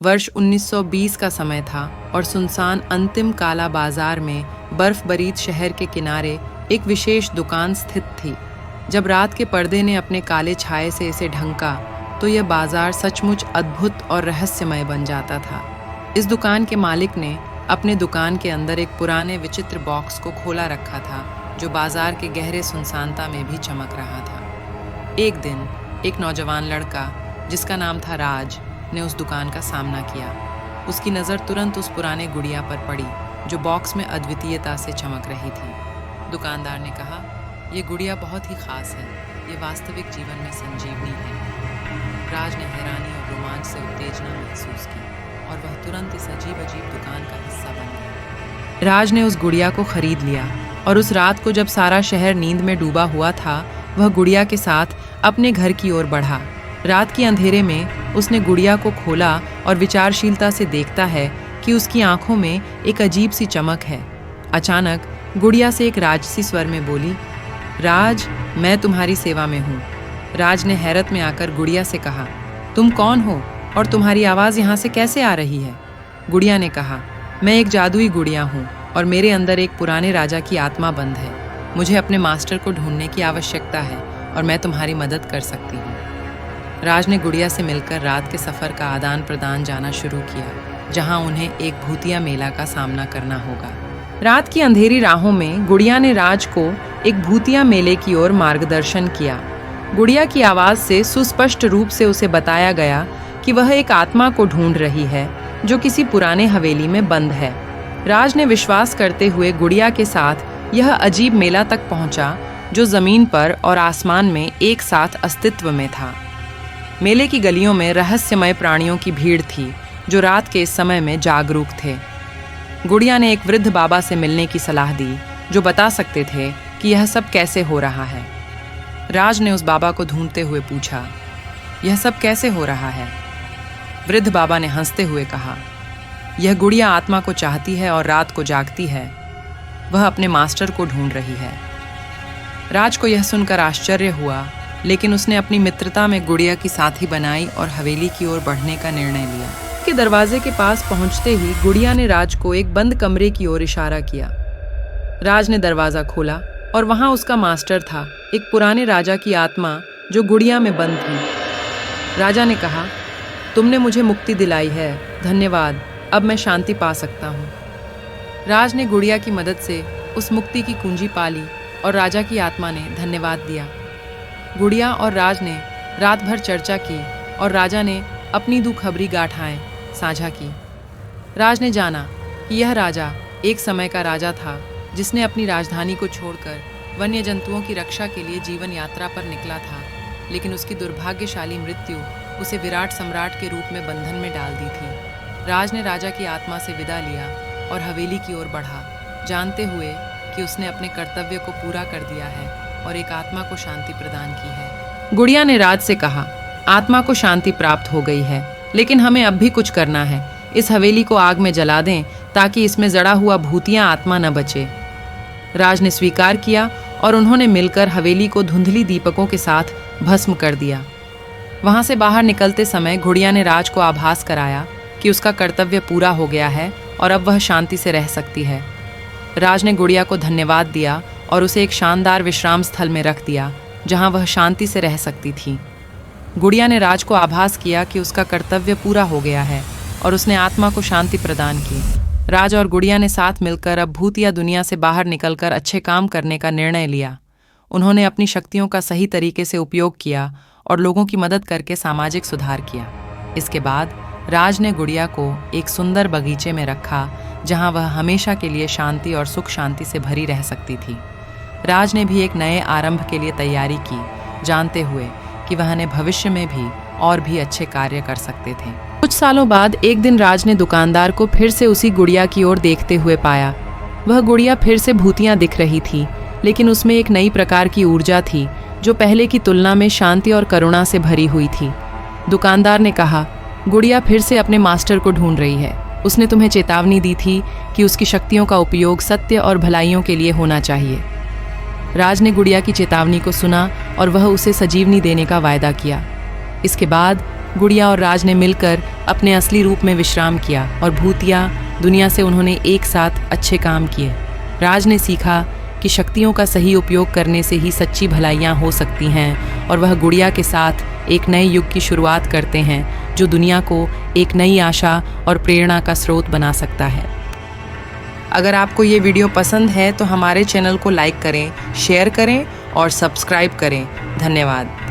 वर्ष 1920 का समय था और सुनसान अंतिम काला बाजार में बर्फ बरीद शहर के किनारे एक विशेष दुकान स्थित थी। जब रात के पर्दे ने अपने काले छाये से इसे ढंका तो यह बाजार सचमुच अद्भुत और रहस्यमय बन जाता था। इस दुकान के मालिक ने अपने दुकान के अंदर एक पुराने विचित्र बॉक्स को खोला रखा था जो बाजार के गहरे सुनसानता में भी चमक रहा था। एक दिन एक नौजवान लड़का जिसका नाम था राज ने उस दुकान का सामना किया। उसकी नज़र तुरंत उस पुराने गुड़िया पर पड़ी जो बॉक्स में अद्वितीयता से चमक रही थी। दुकानदार ने कहा, यह गुड़िया बहुत ही खास है, ये वास्तविक जीवन में संजीवनी है। राज ने हैरानी और रोमांच से उत्तेजना महसूस की और वह तुरंत इस अजीब अजीब दुकान का हिस्सा बन गया। राज ने उस गुड़िया को खरीद लिया और उस रात को जब सारा शहर नींद में डूबा हुआ था, वह गुड़िया के साथ अपने घर की ओर बढ़ा। रात के अंधेरे में उसने गुड़िया को खोला और विचारशीलता से देखता है कि उसकी आंखों में एक अजीब सी चमक है। अचानक गुड़िया से एक राजसी स्वर में बोली, राज, मैं तुम्हारी सेवा में हूँ। राज ने हैरत में आकर गुड़िया से कहा, तुम कौन हो और तुम्हारी आवाज़ यहाँ से कैसे आ रही है? गुड़िया ने कहा, मैं एक जादुई गुड़िया हूँ और मेरे अंदर एक पुराने राजा की आत्मा बंद है। मुझे अपने मास्टर को ढूंढने की आवश्यकता है और मैं तुम्हारी मदद कर सकती हूँ। राज ने गुड़िया से मिलकर रात के सफ़र का आदान प्रदान जाना शुरू किया, जहाँ उन्हें एक भूतिया मेला का सामना करना होगा। रात की अंधेरी राहों में गुड़िया ने राज को एक भूतिया मेले की ओर मार्गदर्शन किया। गुड़िया की आवाज़ से सुस्पष्ट रूप से उसे बताया गया कि वह एक आत्मा को ढूंढ रही है जो किसी पुराने हवेली में बंद है। राज ने विश्वास करते हुए गुड़िया के साथ यह अजीब मेला तक पहुंचा जो ज़मीन पर और आसमान में एक साथ अस्तित्व में था। मेले की गलियों में रहस्यमय प्राणियों की भीड़ थी जो रात के इस समय में जागरूक थे। गुड़िया ने एक वृद्ध बाबा से मिलने की सलाह दी जो बता सकते थे कि यह सब कैसे हो रहा है। राज ने उस बाबा को ढूंढते हुए पूछा, यह सब कैसे हो रहा है? वृद्ध बाबा ने हंसते हुए कहा, यह गुड़िया आत्मा को चाहती है और रात को जागती है। वह अपने मास्टर को ढूंढ रही है। राज को यह सुनकर आश्चर्य हुआ, लेकिन उसने अपनी मित्रता में गुड़िया की साथी बनाई और हवेली की ओर बढ़ने का निर्णय लिया। के दरवाजे के पास पहुंचते ही गुड़िया ने राज को एक बंद कमरे की ओर इशारा किया। राज ने दरवाज़ा खोला और वहां उसका मास्टर था, एक पुराने राजा की आत्मा जो गुड़िया में बंद थी। राजा ने कहा, तुमने मुझे मुक्ति दिलाई है, धन्यवाद, अब मैं शांति पा सकता हूँ। राज ने गुड़िया की मदद से उस मुक्ति की कुंजी पा ली और राजा की आत्मा ने धन्यवाद दिया। गुड़िया और राज ने रात भर चर्चा की और राजा ने अपनी दुखबरी गाथाएं साझा की। राज ने जाना कि यह राजा एक समय का राजा था जिसने अपनी राजधानी को छोड़कर वन्य जंतुओं की रक्षा के लिए जीवन यात्रा पर निकला था, लेकिन उसकी दुर्भाग्यशाली मृत्यु उसे विराट सम्राट के रूप में बंधन में डाल दी थी। राज ने राजा की आत्मा से विदा लिया और हवेली की ओर बढ़ा, जानते हुए कि उसने अपने कर्तव्य को पूरा कर दिया है और एक आत्मा को शांति प्रदान की है। गुड़िया ने राज से कहा, आत्मा को शांति प्राप्त हो गई है, लेकिन हमें अब भी कुछ करना है। इस हवेली को आग में जला दें ताकि इसमें जड़ा हुआ भूतिया आत्मा न बचे। राज ने स्वीकार किया और उन्होंने मिलकर हवेली को धुंधली दीपकों के साथ भस्म कर दिया। वहां से बाहर निकलते समय गुड़िया ने राज को आभास कराया कि उसका कर्तव्य पूरा हो गया है और अब वह शांति से रह सकती है। राज ने गुड़िया को धन्यवाद दिया और उसे एक शानदार विश्राम स्थल में रख दिया जहां वह शांति से रह सकती थी। गुड़िया ने राज को आभास किया कि उसका कर्तव्य पूरा हो गया है और उसने आत्मा को शांति प्रदान की। राज और गुड़िया ने साथ मिलकर अब भूतिया दुनिया से बाहर निकलकर अच्छे काम करने का निर्णय लिया। उन्होंने अपनी शक्तियों का सही तरीके से उपयोग किया और लोगों की मदद करके सामाजिक सुधार किया। इसके बाद राज ने गुड़िया को एक सुंदर बगीचे में रखा जहां वह हमेशा के लिए शांति और सुख शांति से भरी रह सकती थी। राज ने भी एक नए आरंभ के लिए तैयारी की, जानते हुए कि वह ने भविष्य में भी और भी अच्छे कार्य कर सकते थे। कुछ सालों बाद एक दिन राज ने दुकानदार को फिर से उसी गुड़िया की ओर देखते हुए पाया। वह गुड़िया फिर से भूतियां दिख रही थी, लेकिन उसमें एक नई प्रकार की ऊर्जा थी जो पहले की तुलना में शांति और करुणा से भरी हुई थी। दुकानदार ने कहा, गुड़िया फिर से अपने मास्टर को ढूंढ रही है। उसने तुम्हें चेतावनी दी थी कि उसकी शक्तियों का उपयोग सत्य और भलाइयों के लिए होना चाहिए। राज ने गुड़िया की चेतावनी को सुना और वह उसे सजीवनी देने का वायदा किया। इसके बाद गुड़िया और राज ने मिलकर अपने असली रूप में विश्राम किया और भूतिया दुनिया से उन्होंने एक साथ अच्छे काम किए। राज ने सीखा कि शक्तियों का सही उपयोग करने से ही सच्ची भलाइयाँ हो सकती हैं और वह गुड़िया के साथ एक नए युग की शुरुआत करते हैं जो दुनिया को एक नई आशा और प्रेरणा का स्रोत बना सकता है। अगर आपको ये वीडियो पसंद है तो हमारे चैनल को लाइक करें, शेयर करें और सब्सक्राइब करें। धन्यवाद।